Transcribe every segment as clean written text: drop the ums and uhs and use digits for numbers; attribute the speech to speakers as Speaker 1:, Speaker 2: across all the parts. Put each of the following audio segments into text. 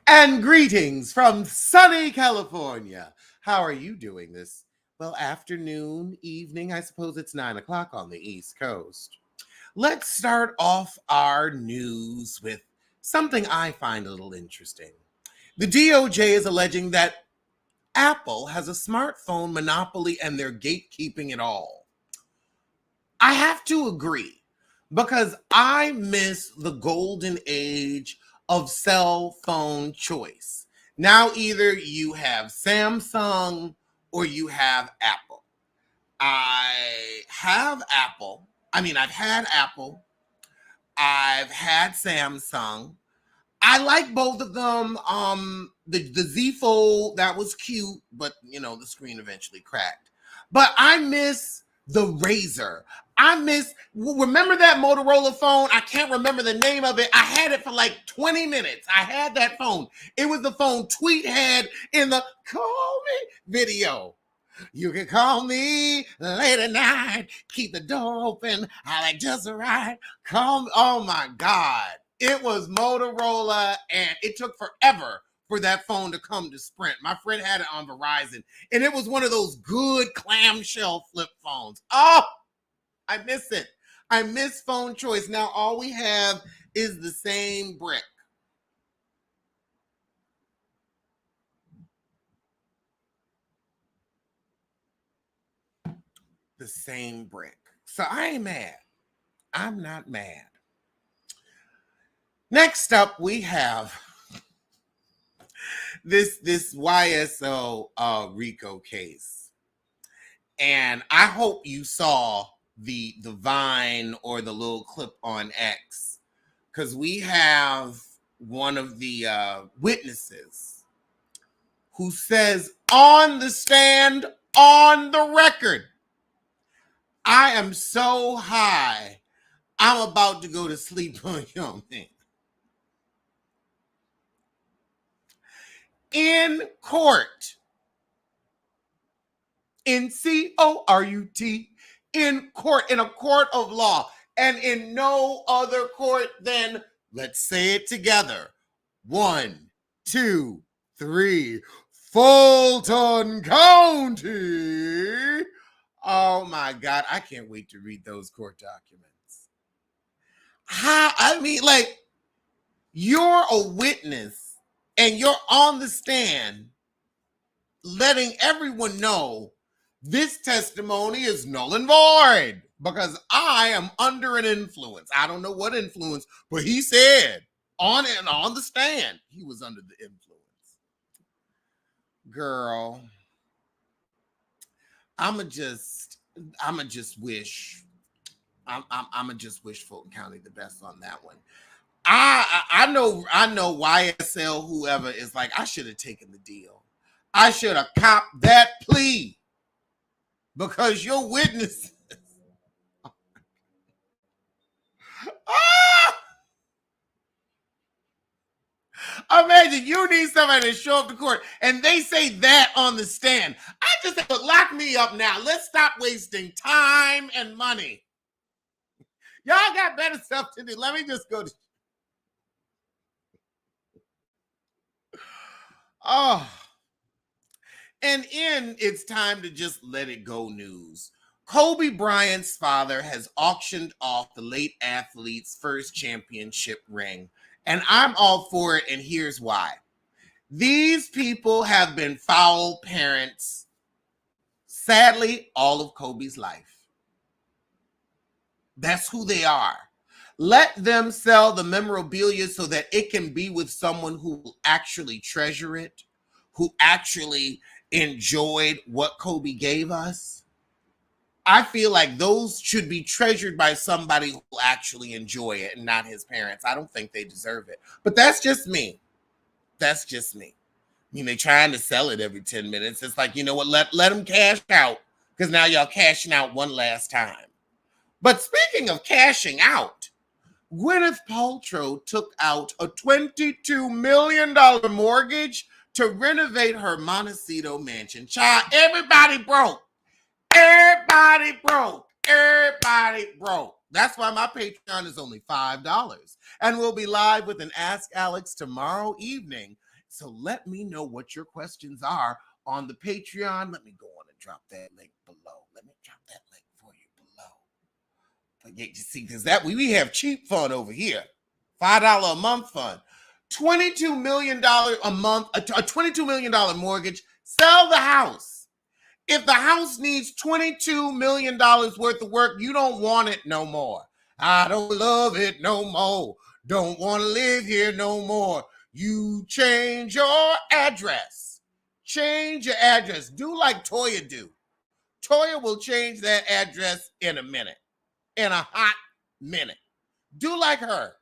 Speaker 1: And greetings from sunny California. How are you doing this? Well, afternoon, evening, I suppose it's 9 o'clock on the East Coast. Let's start off our news with something I find a little interesting. The DOJ is alleging that Apple has a smartphone monopoly and they're gatekeeping it all. I have to agree because I miss the golden age of cell phone choice. Now, either you have Samsung or you have Apple. I have Apple. I've had Apple. I've had Samsung. I like both of them. The Z Fold, that was cute, but the screen eventually cracked. But I miss the Razor. Remember that Motorola phone? I can't remember the name of it. I had it for like 20 minutes. I had that phone. It was the phone Tweet had in the Call Me video. You can call me late at night. Keep the door open. I like just right. Call me. Oh my God. It was Motorola, and it took forever for that phone to come to Sprint. My friend had it on Verizon, and it was one of those good clamshell flip phones. Oh, I miss it. I miss phone choice. Now all we have is the same brick. The same brick. So I ain't mad. I'm not mad. Next up, we have this YSL RICO case. And I hope you saw the Vine or the little clip on X, because we have one of the witnesses who says on the stand, on the record, I am so high, I'm about to go to sleep on your man. In court, in CORUT, in court, in a court of law, and in no other court than, let's say it together, 1, 2, 3, Fulton County. Oh my God, I can't wait to read those court documents. You're a witness and you're on the stand letting everyone know this testimony is null and void because I am under an influence. I don't know what influence, but he said on the stand he was under the influence. Girl, I'ma just wish Fulton County the best on that one. I know YSL whoever is like, I should have taken the deal. I should have copped that plea because your witnesses. Imagine you need somebody to show up to court and they say that on the stand. I just say, lock me up now. Let's stop wasting time and money. Y'all got better stuff to do. Let me just go to. Oh. And in It's Time to Just Let It Go news, Kobe Bryant's father has auctioned off the late athlete's first championship ring. And I'm all for it, and here's why. These people have been foul parents, sadly, all of Kobe's life. That's who they are. Let them sell the memorabilia so that it can be with someone who will actually treasure it, who actually enjoyed what Kobe gave us. I feel like those should be treasured by somebody who will actually enjoy it and not his parents. I don't think they deserve it. But that's just me. That's just me. They're trying to sell it every 10 minutes. It's like, you know what? Let them cash out because now y'all cashing out one last time. But speaking of cashing out, Gwyneth Paltrow took out a $22 million mortgage to renovate her Montecito mansion. Child, everybody broke. Everybody broke. Everybody broke. That's why my Patreon is only $5. And we'll be live with an Ask Alex tomorrow evening. So let me know what your questions are on the Patreon. Let me go on and drop that link below. Let me drop that link for you below. But yeah, you see, because that we have cheap fun over here. $5 a month fund. $22 million a month, a $22 million mortgage. Sell the house. If the house needs $22 million worth of work, you don't want it no more. I don't love it no more. Don't want to live here no more. You change your address. Change your address. Do like Toya do. Toya will change that address in a minute. In a hot minute. Do like her.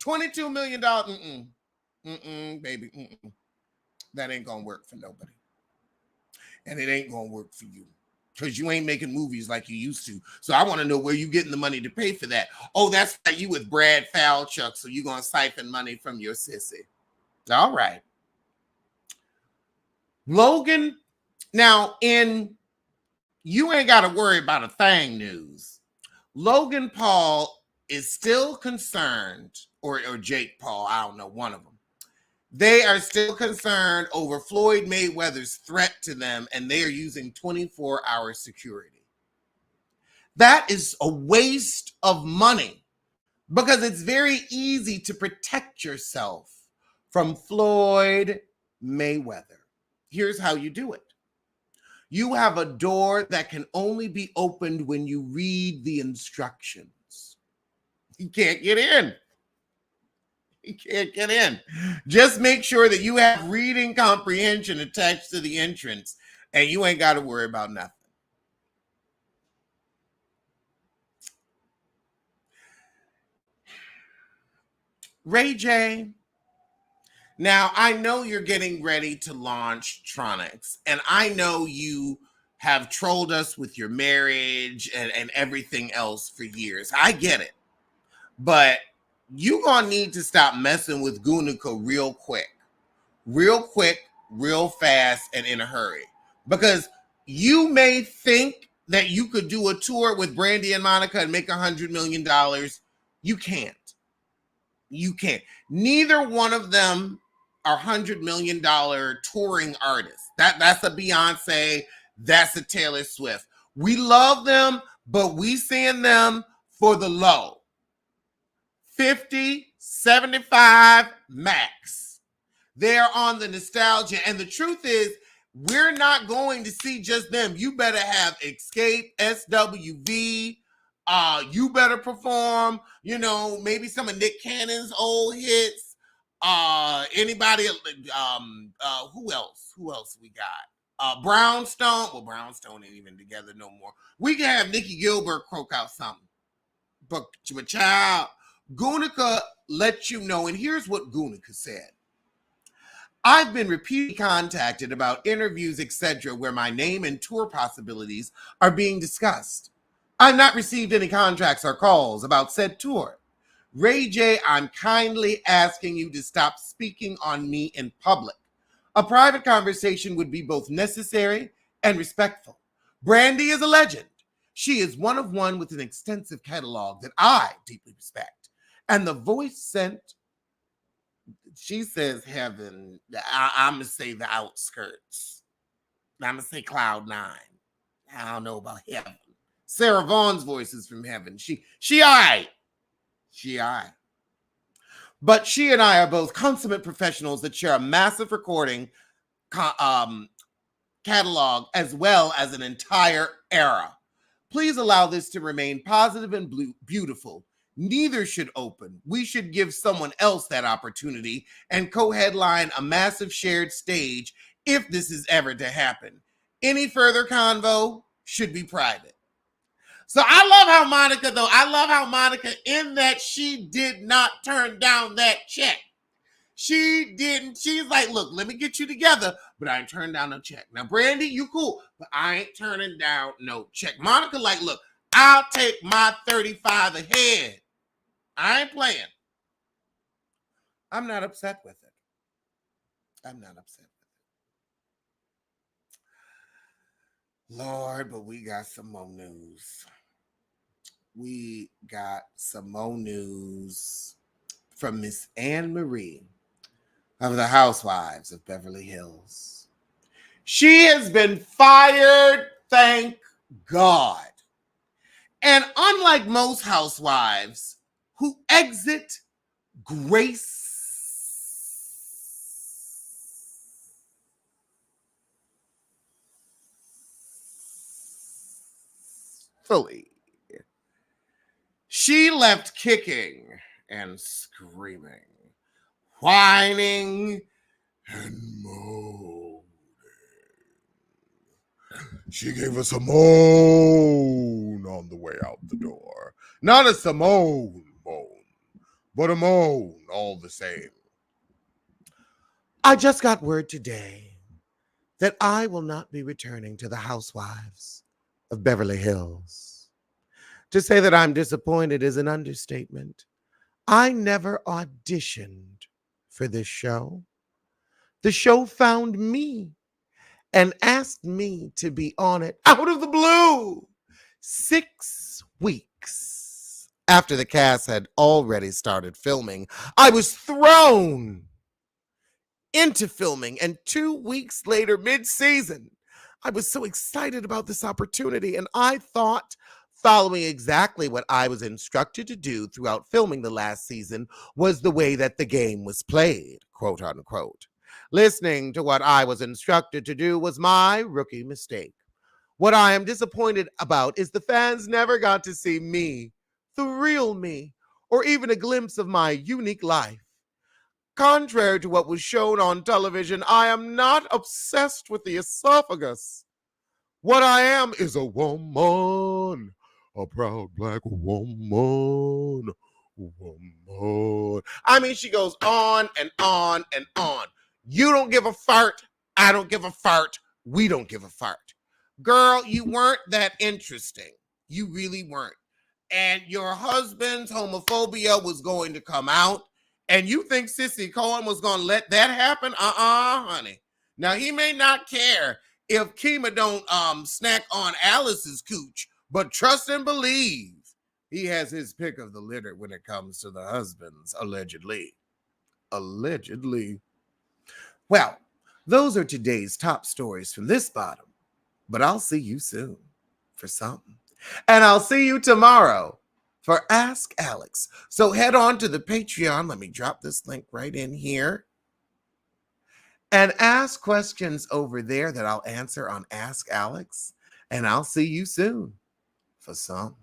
Speaker 1: $22 million. Baby. That ain't gonna work for nobody. And it ain't gonna work for you. Because you ain't making movies like you used to. So I want to know where you getting the money to pay for that. Oh, that's right. You with Brad Falchuk, so you gonna siphon money from your sissy. All right. Logan, now you ain't got to worry about a thing news. Logan Paul is still concerned, or Jake Paul, I don't know, one of them. They are still concerned over Floyd Mayweather's threat to them, and they are using 24-hour security. That is a waste of money because it's very easy to protect yourself from Floyd Mayweather. Here's how you do it. You have a door that can only be opened when you read the instructions. You can't get in. You can't get in. Just make sure that you have reading comprehension attached to the entrance, and you ain't got to worry about nothing. Ray J. Now, I know you're getting ready to launch Tronics, and I know you have trolled us with your marriage and everything else for years. I get it. But you're going to need to stop messing with Gunica real quick, real fast, and in a hurry. Because you may think that you could do a tour with Brandy and Monica and make $100 million. You can't. You can't. Neither one of them are $100 million touring artists. That's a Beyonce. That's a Taylor Swift. We love them, but we seeing them for the low. 50, 75 max. They're on the nostalgia. And the truth is, we're not going to see just them. You better have Escape, SWV. You better perform, maybe some of Nick Cannon's old hits. Anybody, who else? Who else we got? Brownstone. Well, Brownstone ain't even together no more. We can have Nikki Gilbert croak out something. But child, Gunica let you know, and here's what Gunica said. I've been repeatedly contacted about interviews, etc., where my name and tour possibilities are being discussed. I've not received any contracts or calls about said tour. Ray J, I'm kindly asking you to stop speaking on me in public. A private conversation would be both necessary and respectful. Brandy is a legend. She is one of one with an extensive catalog that I deeply respect. And the voice sent, she says heaven. I'm going to say the outskirts. I'm going to say cloud 9. I don't know about heaven. Sarah Vaughan's voice is from heaven. She all right. She all right. But she and I are both consummate professionals that share a massive recording catalog as well as an entire era. Please allow this to remain positive and beautiful. Neither should open. We should give someone else that opportunity and co-headline a massive shared stage if this is ever to happen. Any further convo should be private. So I love how Monica, in that she did not turn down that check. She didn't. She's like, look, let me get you together, but I ain't turning down no check. Now, Brandy, you cool, but I ain't turning down no check. Monica, like, look, I'll take my 35 ahead. I ain't playing. I'm not upset with it. I'm not upset with it. Lord, but we got some more news. We got some more news from Miss Annemarie. of the Housewives of Beverly Hills. She has been fired, thank God. And unlike most housewives who exit gracefully, she left kicking and screaming, whining and moaning. She gave us a moan on the way out the door. Not a Simone moan, but a moan all the same. I just got word today that I will not be returning to the Housewives of Beverly Hills. To say that I'm disappointed is an understatement. I never auditioned for this show. The show found me and asked me to be on it out of the blue 6 weeks after the cast had already started filming. I was thrown into filming, and 2 weeks later, mid-season, I was so excited about this opportunity, and I thought following exactly what I was instructed to do throughout filming the last season was the way that the game was played, quote unquote. Listening to what I was instructed to do was my rookie mistake. What I am disappointed about is the fans never got to see me, the real me, or even a glimpse of my unique life. Contrary to what was shown on television, I am not obsessed with the esophagus. What I am is a woman, a proud black woman. Woman. I mean, she goes on and on and on. You don't give a fart. I don't give a fart. We don't give a fart. Girl, you weren't that interesting. You really weren't. And your husband's homophobia was going to come out. And you think Sissy Cohen was going to let that happen? Honey. Now, he may not care if Kima don't snack on Alice's cooch, but trust and believe he has his pick of the litter when it comes to the husbands, allegedly. Allegedly. Well, those are today's top stories from this bottom, but I'll see you soon for something. And I'll see you tomorrow for Ask Alex. So head on to the Patreon. Let me drop this link right in here. And ask questions over there that I'll answer on Ask Alex. And I'll see you soon for some.